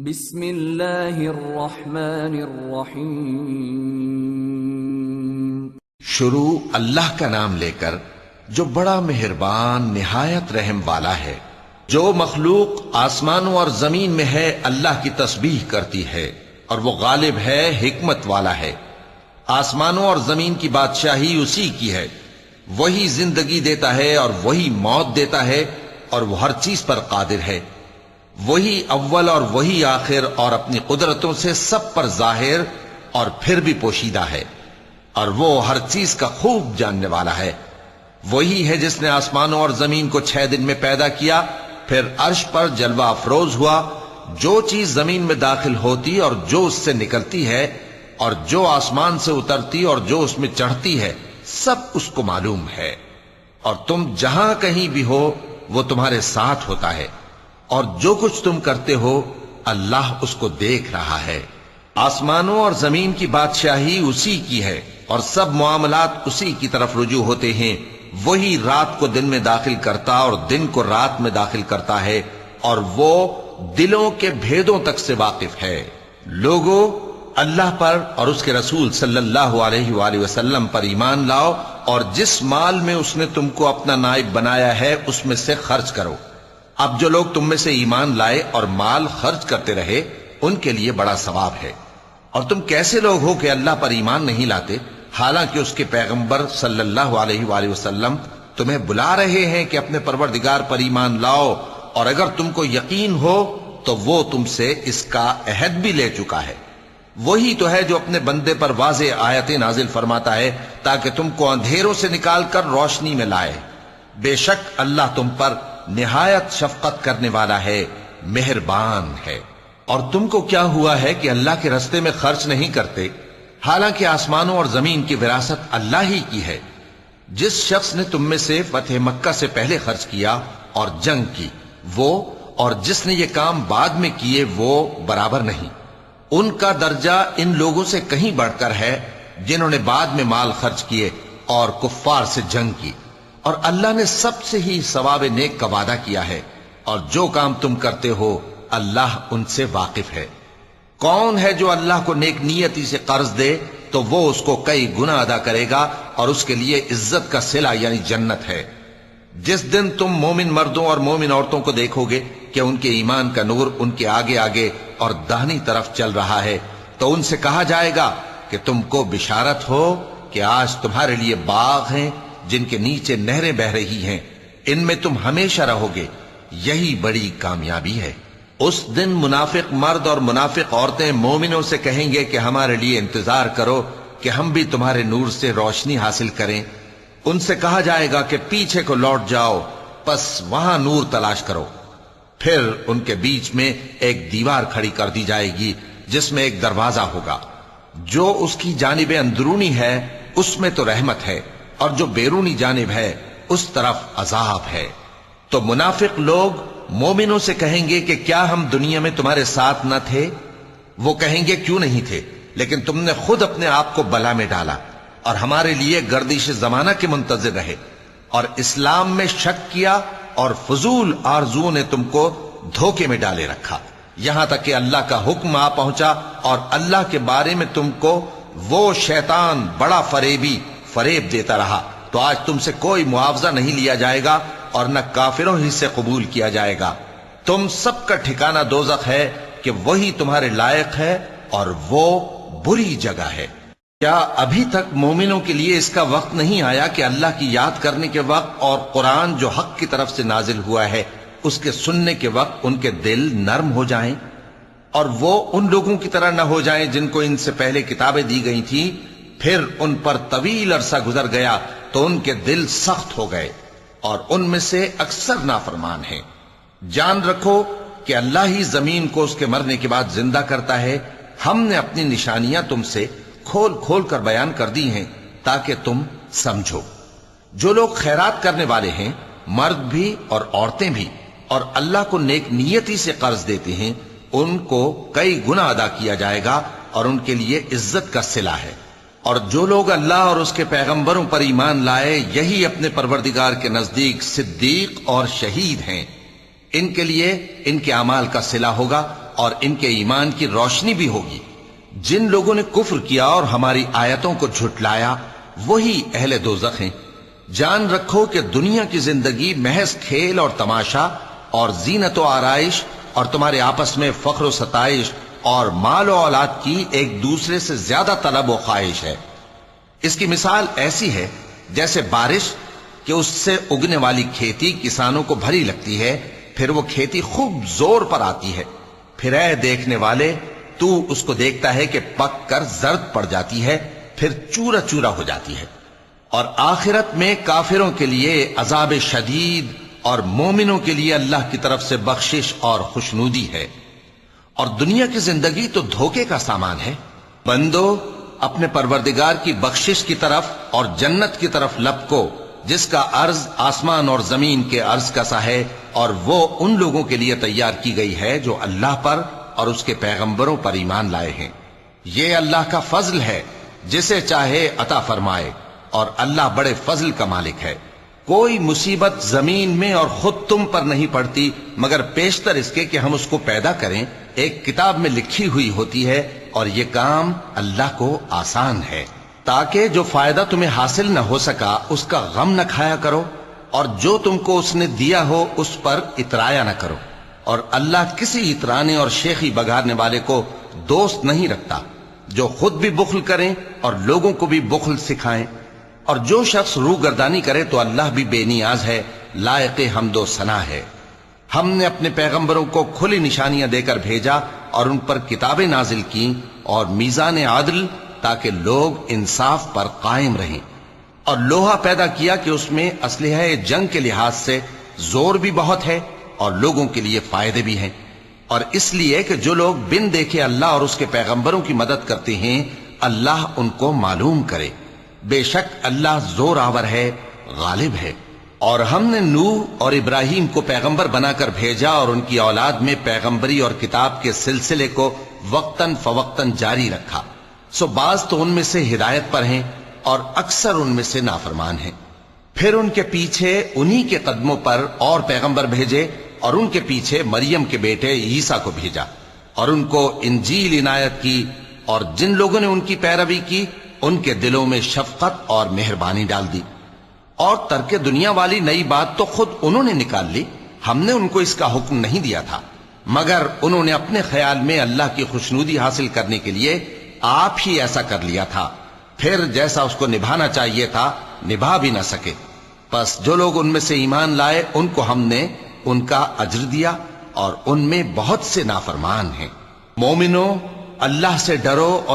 بسم اللہ الرحمن الرحیم۔ شروع اللہ کا نام لے کر جو بڑا مہربان نہایت رحم والا ہے۔ جو مخلوق آسمانوں اور زمین میں ہے اللہ کی تسبیح کرتی ہے اور وہ غالب ہے، حکمت والا ہے۔ آسمانوں اور زمین کی بادشاہی اسی کی ہے، وہی زندگی دیتا ہے اور وہی موت دیتا ہے اور وہ ہر چیز پر قادر ہے۔ وہی اول اور وہی آخر اور اپنی قدرتوں سے سب پر ظاہر اور پھر بھی پوشیدہ ہے، اور وہ ہر چیز کا خوب جاننے والا ہے۔ وہی ہے جس نے آسمانوں اور زمین کو 6 دن میں پیدا کیا، پھر عرش پر جلوہ افروز ہوا۔ جو چیز زمین میں داخل ہوتی اور جو اس سے نکلتی ہے، اور جو آسمان سے اترتی اور جو اس میں چڑھتی ہے، سب اس کو معلوم ہے۔ اور تم جہاں کہیں بھی ہو وہ تمہارے ساتھ ہوتا ہے، اور جو کچھ تم کرتے ہو اللہ اس کو دیکھ رہا ہے۔ آسمانوں اور زمین کی بادشاہی اسی کی ہے اور سب معاملات اسی کی طرف رجوع ہوتے ہیں۔ وہی رات کو دن میں داخل کرتا اور دن کو رات میں داخل کرتا ہے، اور وہ دلوں کے بھیدوں تک سے واقف ہے۔ لوگوں، اللہ پر اور اس کے رسول صلی اللہ علیہ وآلہ وسلم پر ایمان لاؤ، اور جس مال میں اس نے تم کو اپنا نائب بنایا ہے اس میں سے خرچ کرو۔ اب جو لوگ تم میں سے ایمان لائے اور مال خرچ کرتے رہے ان کے لیے بڑا ثواب ہے۔ اور تم کیسے لوگ ہو کہ اللہ پر ایمان نہیں لاتے، حالانکہ اس کے پیغمبر صلی اللہ علیہ وآلہ وسلم تمہیں بلا رہے ہیں کہ اپنے پروردگار پر ایمان لاؤ، اور اگر تم کو یقین ہو تو وہ تم سے اس کا عہد بھی لے چکا ہے۔ وہی تو ہے جو اپنے بندے پر واضح آیتیں نازل فرماتا ہے تاکہ تم کو اندھیروں سے نکال کر روشنی میں لائے۔ بے شک اللہ تم پر نہایت شفقت کرنے والا ہے، مہربان ہے۔ اور تم کو کیا ہوا ہے کہ اللہ کے رستے میں خرچ نہیں کرتے، حالانکہ آسمانوں اور زمین کی وراثت اللہ ہی کی ہے۔ جس شخص نے تم میں سے فتح مکہ سے پہلے خرچ کیا اور جنگ کی، وہ اور جس نے یہ کام بعد میں کیے وہ برابر نہیں۔ ان کا درجہ ان لوگوں سے کہیں بڑھ کر ہے جنہوں نے بعد میں مال خرچ کیے اور کفار سے جنگ کی، اور اللہ نے سب سے ہی ثواب نیک کا وعدہ کیا ہے، اور جو کام تم کرتے ہو اللہ ان سے واقف ہے۔ کون ہے جو اللہ کو نیک نیتی سے قرض دے تو وہ اس کو کئی گنا ادا کرے گا، اور اس کے لیے عزت کا صلہ یعنی جنت ہے۔ جس دن تم مومن مردوں اور مومن عورتوں کو دیکھو گے کہ ان کے ایمان کا نور ان کے آگے آگے اور داہنی طرف چل رہا ہے، تو ان سے کہا جائے گا کہ تم کو بشارت ہو کہ آج تمہارے لیے باغ ہیں جن کے نیچے نہریں بہ رہی ہیں، ان میں تم ہمیشہ رہو گے، یہی بڑی کامیابی ہے۔ اس دن منافق مرد اور منافق عورتیں مومنوں سے کہیں گے کہ ہمارے لیے انتظار کرو کہ ہم بھی تمہارے نور سے روشنی حاصل کریں۔ ان سے کہا جائے گا کہ پیچھے کو لوٹ جاؤ، پس وہاں نور تلاش کرو۔ پھر ان کے بیچ میں ایک دیوار کھڑی کر دی جائے گی جس میں ایک دروازہ ہوگا، جو اس کی جانب اندرونی ہے اس میں تو رحمت ہے، اور جو بیرونی جانب ہے اس طرف عذاب ہے۔ تو منافق لوگ مومنوں سے کہیں گے کہ کیا ہم دنیا میں تمہارے ساتھ نہ تھے؟ وہ کہیں گے کیوں نہیں تھے، لیکن تم نے خود اپنے آپ کو بلا میں ڈالا اور ہمارے لیے گردش زمانہ کے منتظر رہے، اور اسلام میں شک کیا، اور فضول آرزوؤں نے تم کو دھوکے میں ڈالے رکھا، یہاں تک کہ اللہ کا حکم آ پہنچا، اور اللہ کے بارے میں تم کو وہ شیطان بڑا فریبی فریب دیتا رہا۔ تو آج تم سے کوئی معاوضہ نہیں لیا جائے گا اور نہ کافروں ہی سے قبول کیا جائے گا۔ تم سب کا ٹھکانہ دوزخ ہے کہ وہی تمہارے لائق ہے، اور وہ بری جگہ ہے۔ کیا ابھی تک مومنوں کے لیے اس کا وقت نہیں آیا کہ اللہ کی یاد کرنے کے وقت اور قرآن جو حق کی طرف سے نازل ہوا ہے اس کے سننے کے وقت ان کے دل نرم ہو جائیں، اور وہ ان لوگوں کی طرح نہ ہو جائیں جن کو ان سے پہلے کتابیں دی گئی تھیں، پھر ان پر طویل عرصہ گزر گیا تو ان کے دل سخت ہو گئے، اور ان میں سے اکثر نافرمان ہیں۔ جان رکھو کہ اللہ ہی زمین کو اس کے مرنے کے بعد زندہ کرتا ہے۔ ہم نے اپنی نشانیاں تم سے کھول کھول کر بیان کر دی ہیں تاکہ تم سمجھو۔ جو لوگ خیرات کرنے والے ہیں، مرد بھی اور عورتیں بھی، اور اللہ کو نیک نیتی سے قرض دیتے ہیں، ان کو کئی گنا ادا کیا جائے گا اور ان کے لیے عزت کا صلہ ہے۔ اور جو لوگ اللہ اور اس کے پیغمبروں پر ایمان لائے، یہی اپنے پروردگار کے نزدیک صدیق اور شہید ہیں۔ ان کے لیے ان کے اعمال کا صلہ ہوگا، اور ان کے ایمان کی روشنی بھی ہوگی۔ جن لوگوں نے کفر کیا اور ہماری آیتوں کو جھٹلایا وہی اہل دوزخ ہیں۔ جان رکھو کہ دنیا کی زندگی محض کھیل اور تماشا اور زینت و آرائش اور تمہارے آپس میں فخر و ستائش اور مال و اولاد کی ایک دوسرے سے زیادہ طلب و خواہش ہے۔ اس کی مثال ایسی ہے جیسے بارش کہ اس سے اگنے والی کھیتی کسانوں کو بھری لگتی ہے، پھر وہ کھیتی خوب زور پر آتی ہے، پھر اے دیکھنے والے تو اس کو دیکھتا ہے کہ پک کر زرد پڑ جاتی ہے، پھر چورا چورا ہو جاتی ہے۔ اور آخرت میں کافروں کے لیے عذاب شدید اور مومنوں کے لیے اللہ کی طرف سے بخشش اور خوشنودی ہے۔ اور دنیا کی زندگی تو دھوکے کا سامان ہے۔ بندو اپنے پروردگار کی بخشش کی طرف اور جنت کی طرف لپکو جس کا عرض آسمان اور زمین کے عرض کا سا ہے، اور وہ ان لوگوں کے لیے تیار کی گئی ہے جو اللہ پر اور اس کے پیغمبروں پر ایمان لائے ہیں۔ یہ اللہ کا فضل ہے، جسے چاہے عطا فرمائے، اور اللہ بڑے فضل کا مالک ہے۔ کوئی مصیبت زمین میں اور خود تم پر نہیں پڑتی مگر پیشتر اس کے کہ ہم اس کو پیدا کریں، ایک کتاب میں لکھی ہوئی ہوتی ہے، اور یہ کام اللہ کو آسان ہے۔ تاکہ جو فائدہ تمہیں حاصل نہ ہو سکا اس کا غم نہ کھایا کرو، اور جو تم کو اس نے دیا ہو اس پر اترایا نہ کرو۔ اور اللہ کسی اترانے اور شیخی بگاڑنے والے کو دوست نہیں رکھتا، جو خود بھی بخل کریں اور لوگوں کو بھی بخل سکھائیں۔ اور جو شخص روگردانی کرے تو اللہ بھی بے نیاز ہے، لائق حمد و ثنا ہے۔ ہم نے اپنے پیغمبروں کو کھلی نشانیاں دے کر بھیجا اور ان پر کتابیں نازل کی اور میزان عدل، تاکہ لوگ انصاف پر قائم رہیں۔ اور لوہا پیدا کیا کہ اس میں اسلحہ جنگ کے لحاظ سے زور بھی بہت ہے اور لوگوں کے لیے فائدے بھی ہیں، اور اس لیے کہ جو لوگ بن دیکھے اللہ اور اس کے پیغمبروں کی مدد کرتے ہیں اللہ ان کو معلوم کرے۔ بے شک اللہ زور آور ہے، غالب ہے۔ اور ہم نے نوح اور ابراہیم کو پیغمبر بنا کر بھیجا اور ان کی اولاد میں پیغمبری اور کتاب کے سلسلے کو وقتاً فوقتاً جاری رکھا، سو بعض تو ان میں سے ہدایت پر ہیں اور اکثر ان میں سے نافرمان ہیں۔ پھر ان کے پیچھے انہی کے قدموں پر اور پیغمبر بھیجے، اور ان کے پیچھے مریم کے بیٹے عیسیٰ کو بھیجا، اور ان کو انجیل عنایت کی، اور جن لوگوں نے ان کی پیروی کی ان کے دلوں میں شفقت اور مہربانی ڈال دی۔ اور ترک دنیا والی نئی بات تو خود انہوں نے نکال لی، ہم نے ان کو اس کا حکم نہیں دیا تھا، مگر انہوں نے اپنے خیال میں اللہ کی خوشنودی حاصل کرنے کے لیے آپ ہی ایسا کر لیا تھا، پھر جیسا اس کو نبھانا چاہیے تھا نبھا بھی نہ سکے۔ پس جو لوگ ان میں سے ایمان لائے ان کو ہم نے ان کا اجر دیا، اور ان میں بہت سے نافرمان ہیں۔ مومنو اللہ سے ڈرو اور